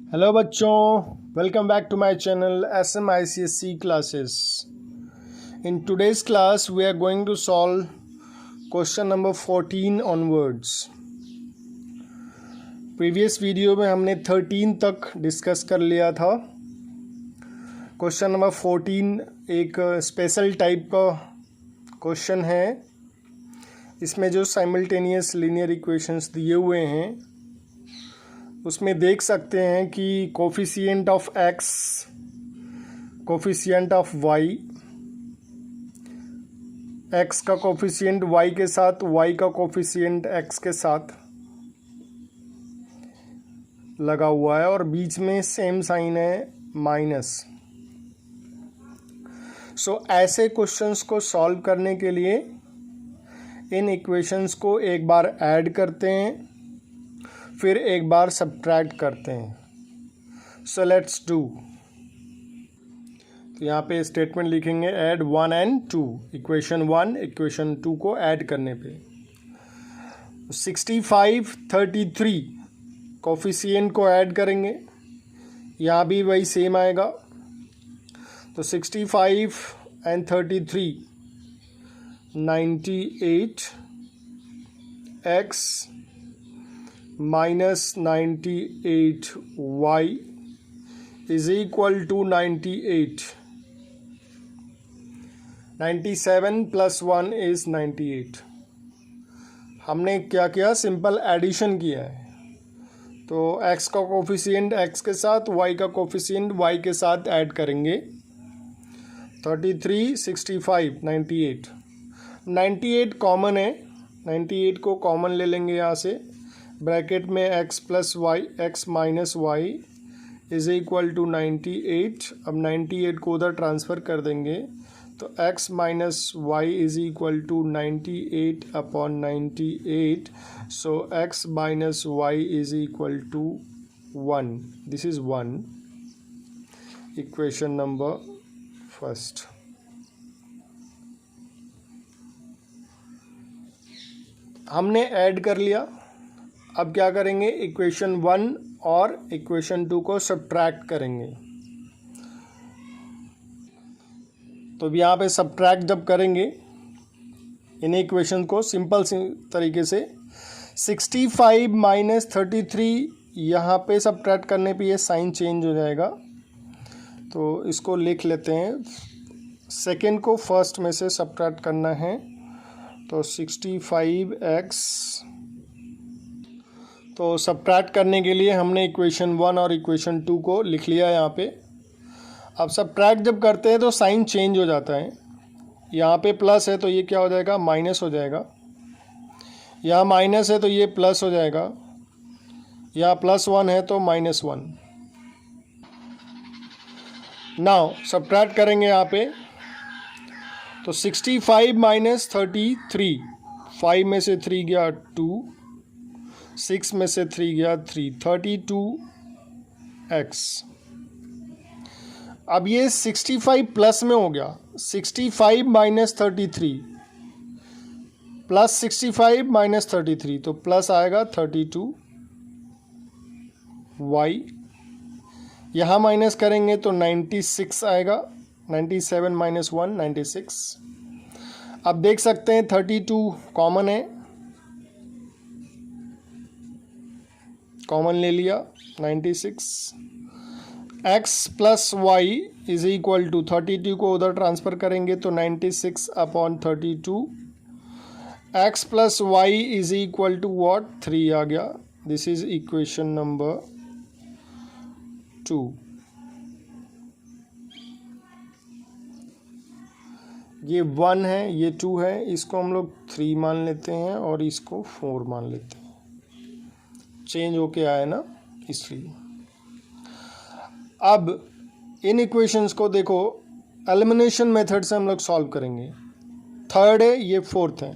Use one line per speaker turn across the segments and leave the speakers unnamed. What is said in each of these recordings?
Hello बच्चों, welcome back to my channel SMICSE classes. In today's class we are going to solve question number 14 onwards. Previous video में हमने 13 तक discuss कर लिया था. Question number 14 एक स्पेशल टाइप का क्वेश्चन है. इसमें जो साइमल्टेनियस लीनियर इक्वेशंस दिए हुए हैं उसमें देख सकते हैं कि coefficient of x, coefficient of y, x का कोफिशिएंट y के साथ, y का कोफिशिएंट x के साथ लगा हुआ है और बीच में सेम साइन है माइनस. सो ऐसे क्वेश्चंस को सॉल्व करने के लिए इन इक्वेशंस को एक बार ऐड करते हैं, फिर एक बार सब्ट्रैक्ट करते हैं. So let's do. तो यहाँ पे स्टेटमेंट लिखेंगे ऐड 1 and 2. इक्वेशन 1 इक्वेशन 2 को ऐड करने पे 65 33 कोफिशिएंट को ऐड करेंगे. यहाँ भी वही सेम आएगा. तो 65 and 33 98 x minus 98y is equal to 98. 97 plus 1 is 98. हमने क्या किया, सिंपल एडिशन किया है. तो x का कोफिशिएंट x के साथ, y का कोफिशिएंट y के साथ ऐड करेंगे. 33 65 98. 98 कॉमन है, 98 को कॉमन ले लेंगे यहाँ से. ब्रैकेट में x plus y, x minus y is equal to 98. अब 98 को उधर ट्रांसफ़र कर देंगे तो x minus y is equal to 98 upon 98. So x minus y is equal to 1. This is 1. Equation number first. हमने ऐड कर लिया. अब क्या करेंगे, इक्वेशन 1 और इक्वेशन 2 को सब्ट्रैक्ट करेंगे. तो अब यहाँ पे सब्ट्रैक्ट जब करेंगे इन इक्वेशन को सिंपल तरीके से 65 माइनस 33 यहाँ पे सब्ट्रैक्ट करने पे ये साइन चेंज हो जाएगा. तो इसको लिख लेते हैं. सेकेंड को फर्स्ट में से सब्ट्रैक्ट करना है. तो 65x. तो सब्ट्रैक्ट करने के लिए हमने इक्वेशन 1 और इक्वेशन 2 को लिख लिया यहाँ पे. अब सब्ट्रैक्ट जब करते हैं तो साइन चेंज हो जाता है. यहाँ पे प्लस है तो ये क्या हो जाएगा, माइनस हो जाएगा. यहाँ माइनस है तो ये प्लस हो जाएगा. यहाँ +1 है तो -1. नाउ सब्ट्रैक्ट करेंगे यहाँ पे. तो 65 माइनस 33, 5 में से 3 गया 2, 6 में से 3 गया 3, 32x. अब ये 65 प्लस में हो गया. 65 माइनस 33 प्लस 65 माइनस 33 तो प्लस आएगा 32y. यहाँ माइनस करेंगे तो 96 आएगा. 97 माइनस 1 96. अब देख सकते हैं 32 कॉमन है, कॉमन ले लिया. 96 x plus y is equal to 32 को उधर ट्रांसफ़र करेंगे तो 96 upon 32. x plus y is equal to what, 3 आ गया. This is equation number 2. ये 1 है, ये 2 है. इसको हम लोग 3 मान लेते हैं और इसको 4 मान लेते हैं. चेंज होके आया ना, इसलिए. अब इन इक्वेशंस को देखो, एलिमिनेशन मेथड से हम लोग सॉल्व करेंगे. थर्ड है, ये फोर्थ है.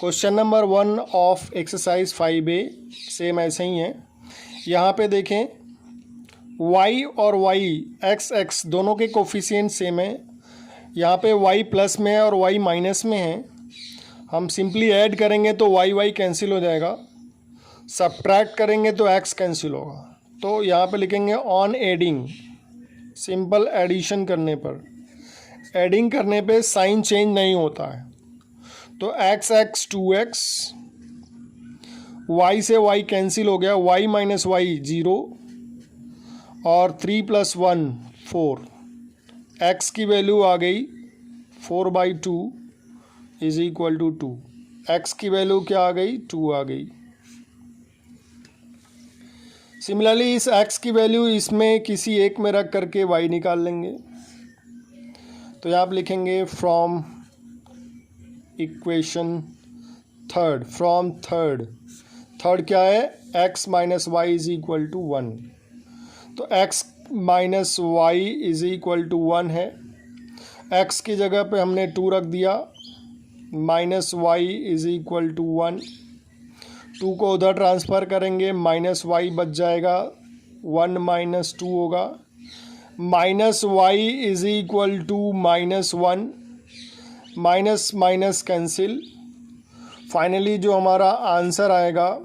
Question number 1 of exercise 5A same ऐसे ही है. यहाँ पे देखें y और y x दोनों के कोफिशिएंट सेम है. यहाँ पे y प्लस में है और y माइनस में है. हम सिंपली ऐड करेंगे तो y कैंसिल हो जाएगा. सब्ट्रैक्ट करेंगे तो x कैंसिल होगा, तो यहाँ पे लिखेंगे ऑन एडिंग, सिंपल एडिशन करने पर, एडिंग करने पे साइन चेंज नहीं होता है, तो x 2x, y से y कैंसिल हो गया, y माइनस वाई 0 और 3 + 1 4, x की वैल्यू आ गई 4/2 इज इक्वल टू 2, x की वैल्यू क्या आ गई 2 आ गई। सिमिलरली इस x की वैल्यू इसमें किसी एक में रख करके y निकाल लेंगे, तो यहाँ आप लिखेंगे from equation third, from third क्या है x minus y is equal to 1, तो x minus y is equal to 1 है, x की जगह पे हमने 2 रख दिया, minus y is equal to 1, 2 को उधर ट्रांसफ़र करेंगे, माइनस वाई बच जाएगा, 1 - 2 होगा, minus y is equal to -1, minus minus cancel, finally जो हमारा आंसर आएगा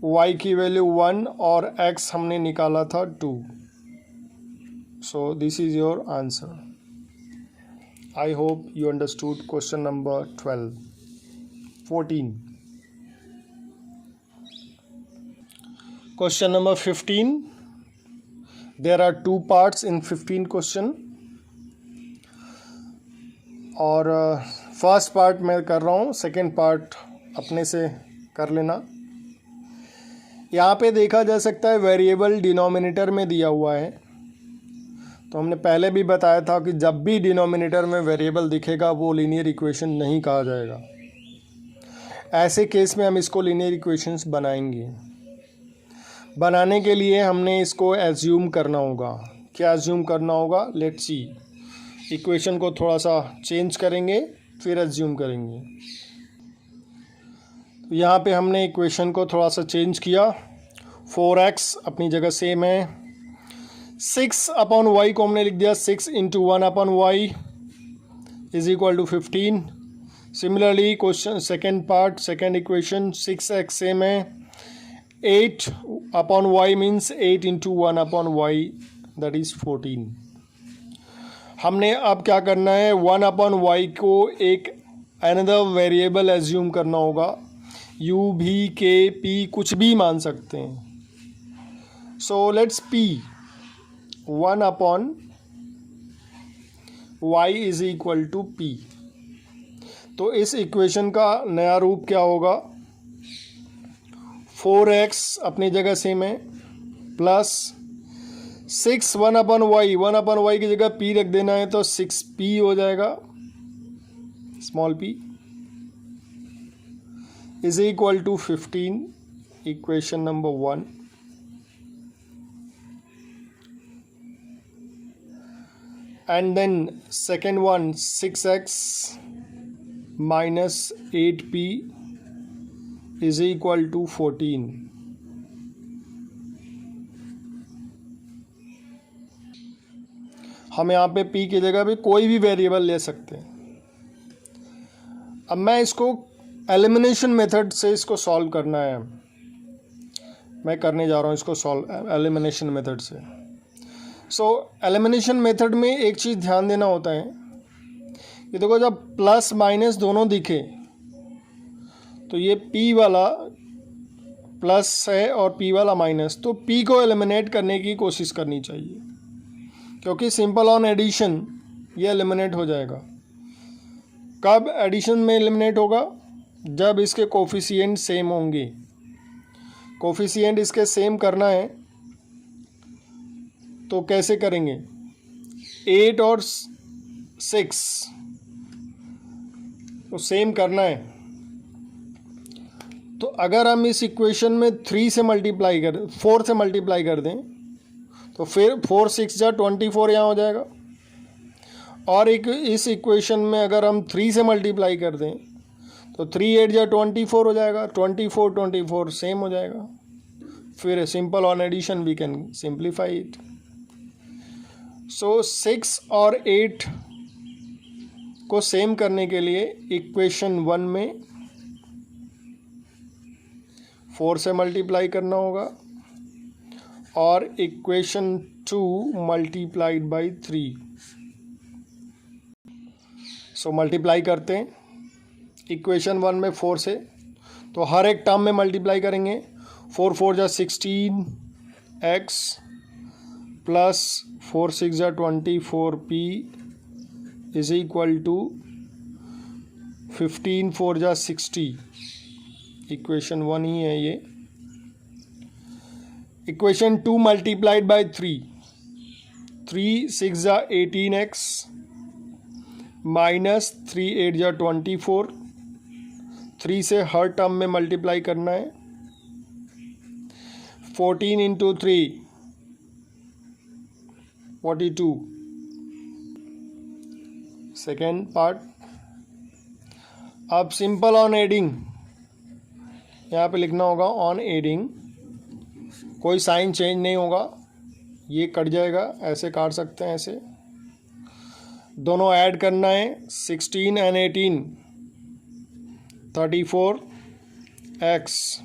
y की वैल्यू 1 और x हमने निकाला था 2, so this is your answer. I hope you understood question number 14। Question number 15, there are 2 parts in 15 question, और first part मैं कर रहा हूँ, सेकेंड पार्ट अपने से कर लेना। यहाँ पे देखा जा सकता है वेरिएबल डिनोमिनेटर में दिया हुआ है, तो हमने पहले भी बताया था कि जब भी डिनोमिनेटर में वेरिएबल दिखेगा वो लीनियर इक्वेशन नहीं कहा जाएगा, ऐसे केस में हम इसको लीनियर इक्वेशंस बनाएंगे। बनाने के लिए हमने इसको एज्यूम करना होगा, क्या एज्यूम करना होगा, लेट्स सी। इक्वेशन को थोड़ा सा चेंज करेंगे फिर एज्यूम करेंगे। तो यहाँ पे हमने इक्वेशन को थोड़ा सा चेंज किया, 4x अपनी जगह सेम है, 6/y को हमने लिख दिया 6 × 1/y is equal to 15। Similarly question second part, second equation, 6x same है, 8/y means 8 × 1/y that is 14। हमने अब क्या करना है, 1/y को एक अनदर वेरिएबल एज्यूम करना होगा, u v k p कुछ भी मान सकते हैं, so let's p 1/y is equal to p। तो इस इक्वेशन का नया रूप क्या होगा, 4x अपनी जगह सेम है प्लस 6 1/y की जगह p रख देना है तो 6p हो जाएगा, small p is equal to 15, equation number 1। And then second one, 6x minus 8p is equal to 14। हम यहाँ पे p की जगह भी कोई भी वेरिएबल ले सकते हैं। अब मैं इसको एलिमिनेशन मेथड से इसको सॉल्व करना है, मैं करने जा रहा हूँ इसको सॉल्व एलिमिनेशन मेथड से। सो एलिमिनेशन मेथड में एक चीज़ ध्यान देना होता है कि देखो जब प्लस माइनस दोनों दिखे तो ये p वाला प्लस है और p वाला माइनस, तो p को एलिमिनेट करने की कोशिश करनी चाहिए, क्योंकि सिंपल ऑन एडिशन ये एलिमिनेट हो जाएगा। कब एडिशन में एलिमिनेट होगा, जब इसके कोफिशिएंट सेम होंगे। कोफिशिएंट इसके सेम करना है तो कैसे करेंगे, 8 और 6 तो सेम करना है, तो अगर हम इस इक्वेशन में 4 से मल्टीप्लाई कर दें तो फिर 4 6 जा 24 यहाँ हो जाएगा, और एक इस इक्वेशन में अगर हम 3 से मल्टीप्लाई कर दें तो 3 8 जा 24 हो जाएगा, 24 सेम हो जाएगा। फिर simple on addition we can simplify it. So 6 और 8 को सेम करने के लिए इक्वेशन 1 में 4 से मल्टीप्लाई करना होगा और equation 2 multiplied by 3। So multiply करते हैं इक्वेशन 1 में 4 से, तो हर एक टर्म में मल्टीप्लाई करेंगे। 4 4 जा 16 x प्लस 4 6 जा 24 p इज इक्वल टू 15 4 जा 60। इक्वेशन 1 ही है ये। इक्वेशन 2 मल्टीप्लाइड बाय 3, 3 6 जा 18x माइनस 3 8 जा 24। 3 से हर टर्म में मल्टीप्लाई करना है। 14 इंटू 3 42। Second part. अब सिंपल ऑन एडिंग यहाँ पे लिखना होगा ऑन एडिंग, कोई साइन चेंज नहीं होगा, ये कट जाएगा, ऐसे काट सकते हैं ऐसे। दोनों ऐड करना है 16 and 18 34x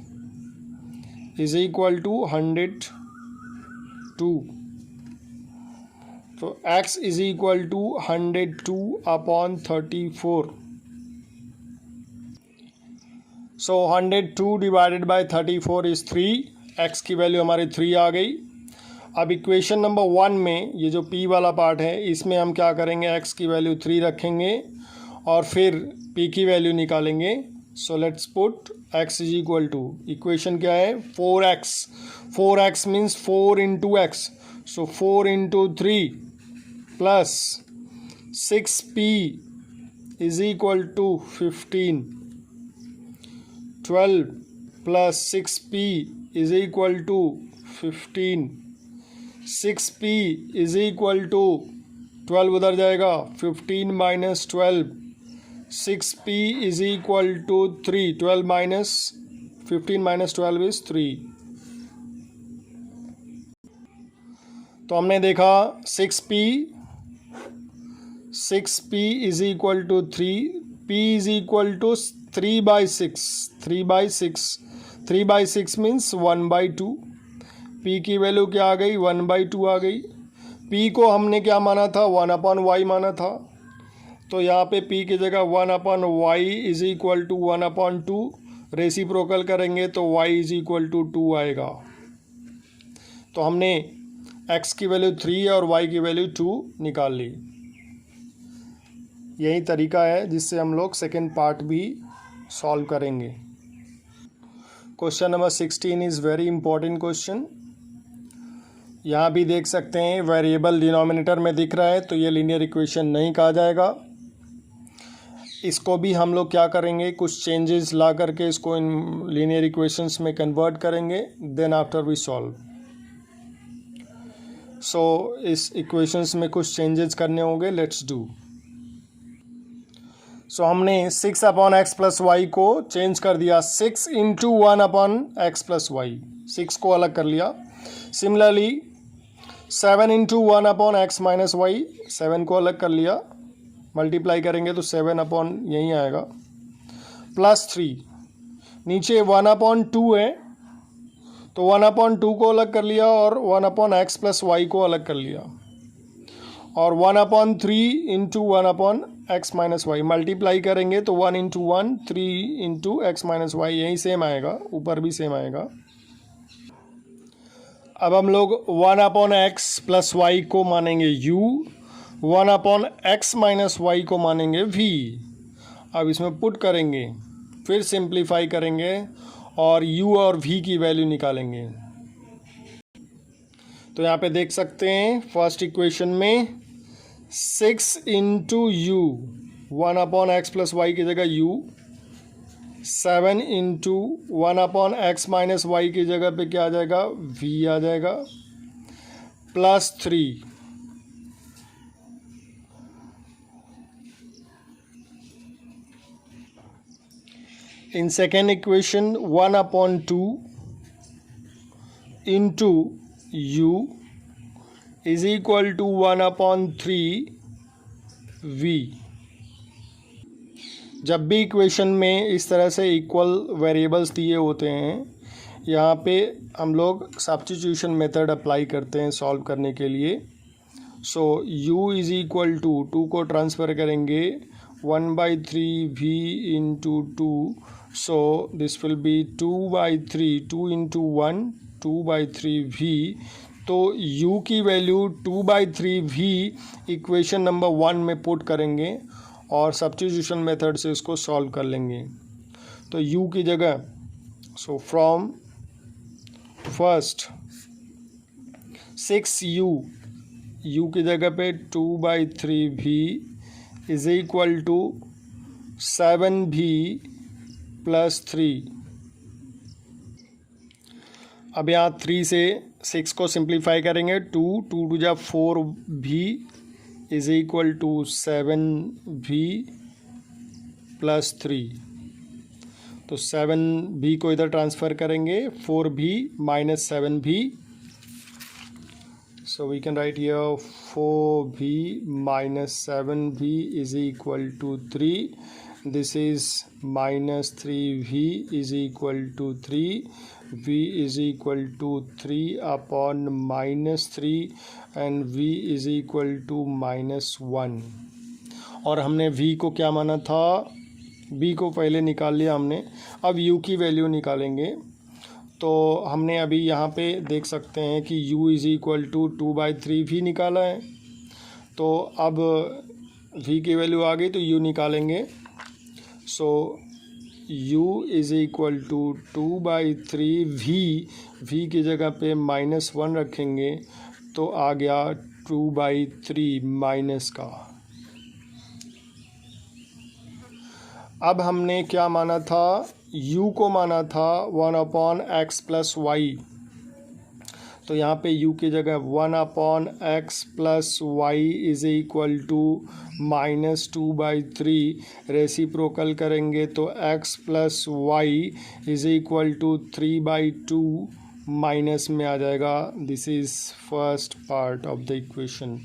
is equal to 102। तो x is equal to 102 upon 34। So 102 divided by 34 is 3। x की वैल्यू हमारी 3 आ गई। अब इक्वेशन नंबर 1 में ये जो p वाला पार्ट है इसमें हम क्या करेंगे, x की वैल्यू 3 रखेंगे और फिर p की वैल्यू निकालेंगे। So let's put x is equal to, equation क्या है 4x, 4x means 4 into x, so 4 into 3 plus 6p is equal to 15, 12 plus 6p is equal to 15, 6p is equal to 12 उधर जाएगा, 15 minus 12, 6p is equal to 3, 12 minus 15 minus 12 is 3। तो हमने देखा 6p is equal to 3, p is equal to 3/6, 3/6 means 1/2। p की value क्या आ गई 1/2 आ गई। p को हमने क्या माना था 1/y माना था, तो यहाँ पे p की जगह 1/y is equal to 1/2 reciprocal करेंगे तो y इज इक्वल टू 2 आएगा। तो हमने x की वैल्यू 3 और y की वैल्यू 2 निकाल ली। यही तरीका है जिससे हम लोग सेकेंड पार्ट भी सॉल्व करेंगे। Question number 16 is very important question. यहाँ भी देख सकते हैं वेरिएबल डिनोमिनेटर में दिख रहा है तो ये लीनियर इक्वेशन नहीं कहा जाएगा। इसको भी हम लोग क्या करेंगे, कुछ चेंजेस ला करके इसको इन लीनियर इक्वेशंस में कन्वर्ट करेंगे, देन आफ्टर वी सॉल्व। सो इस इक्वेशंस में कुछ चेंजेस करने होंगे, लेट्स डू। सो हमने 6/x प्लस वाई को चेंज कर दिया 6 इंटू 1/x प्लस वाई, 6 को अलग कर लिया। Similarly 7 into 1/x minus Y, 7 को अलग कर लिया, मल्टीप्लाई करेंगे तो 7 यहीं आएगा, प्लस 3। नीचे 1/2 है तो 1/2 को अलग कर लिया और 1/x प्लस वाई को अलग कर लिया, और 1/3 into 1/x minus Y multiply करेंगे तो 1 into 1 3 into x minus y, यहीं सेम आएगा, ऊपर भी सेम आएगा। अब हम लोग 1/x प्लस वाई को मानेंगे u, 1/x माइनस वाई को मानेंगे v। अब इसमें पुट करेंगे, फिर सिंप्लीफाई करेंगे और u और v की वैल्यू निकालेंगे। तो यहाँ पे देख सकते हैं फर्स्ट इक्वेशन में 6 into you, 1/x plus Y की जगह u, 7 into 1/x minus Y की जगह पे क्या आ जाएगा v आ जाएगा, plus 3। In second equation 1/2 into u is equal to 1/3 v। जब भी इक्वेशन में इस तरह से इक्वल वेरिएबल्स दिए होते हैं, यहाँ पे हम लोग सब्स्टिट्यूशन मेथड अप्लाई करते हैं सॉल्व करने के लिए। सो u इज़ इक्वल टू 2 को ट्रांसफ़र करेंगे 1/3 v into 2, so this will be 2/3, 2 into 1 2/3 v। तो u की वैल्यू 2/3 v इक्वेशन नंबर 1 में पुट करेंगे और सब्स्टिट्यूशन मेथड से इसको सॉल्व कर लेंगे। तो u की जगह, so from first 6u, u की जगह पे 2/3v is equal to 7v plus 3। अब यहाँ 3 से 6 को सिंप्लीफाई करेंगे, 2 2 जा 4v is equal to 7v plus 3। तो 7v को इधर ट्रांसफ़र करेंगे, 4v minus 7v, so we can write here 4v minus 7v is equal to 3. This is minus 3v is equal to 3. v is equal to 3 upon minus 3 and v is equal to minus 1। और हमने v को क्या माना था, b को पहले निकाल लिया हमने, अब u की वैल्यू निकालेंगे। तो हमने अभी यहाँ पे देख सकते हैं कि u is equal to 2/3v निकाला है। तो अब v की वैल्यू आ गई तो u निकालेंगे। So u is equal to 2/3v, v की जगह पे -1 रखेंगे तो आ गया 2/3 माइनस का। अब हमने क्या माना था, u को माना था 1/x प्लस वाई। तो यहाँ पे u की जगह 1/x plus y is equal to -2/3, reciprocal करेंगे तो x plus y is equal to 3/2 minus में आ जाएगा। This is first part of the equation.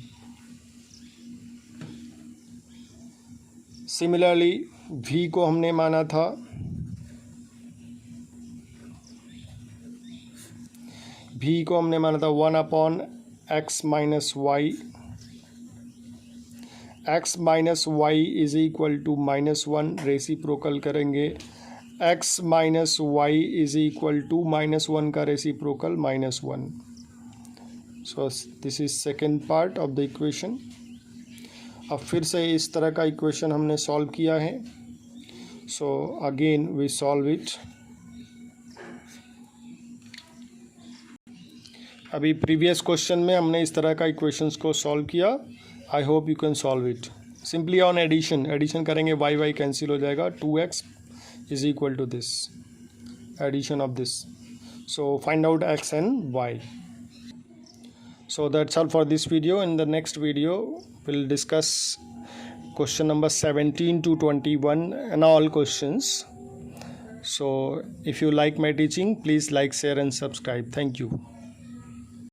Similarly v को हमने माना था v को हमने माना था 1/x minus y. x minus y is equal to -1, reciprocal करेंगे x minus y is equal to -1 का reciprocal -1। So this is second part of the equation. अब फिर से इस तरह का इक्वेशन हमने सॉल्व किया है। So again we solve it. अभी प्रीवियस क्वेश्चन में हमने इस तरह का इक्वेशंस को सॉल्व किया। I hope you can solve it. Simply on addition करेंगे, वाई वाई कैंसिल हो जाएगा, 2x is equal to this, addition of this. So find out x and y। So that's all for this video. In the next video we'll discuss question number 17 to 21 and all questions. So if you like my teaching, please like, share and subscribe. Thank you.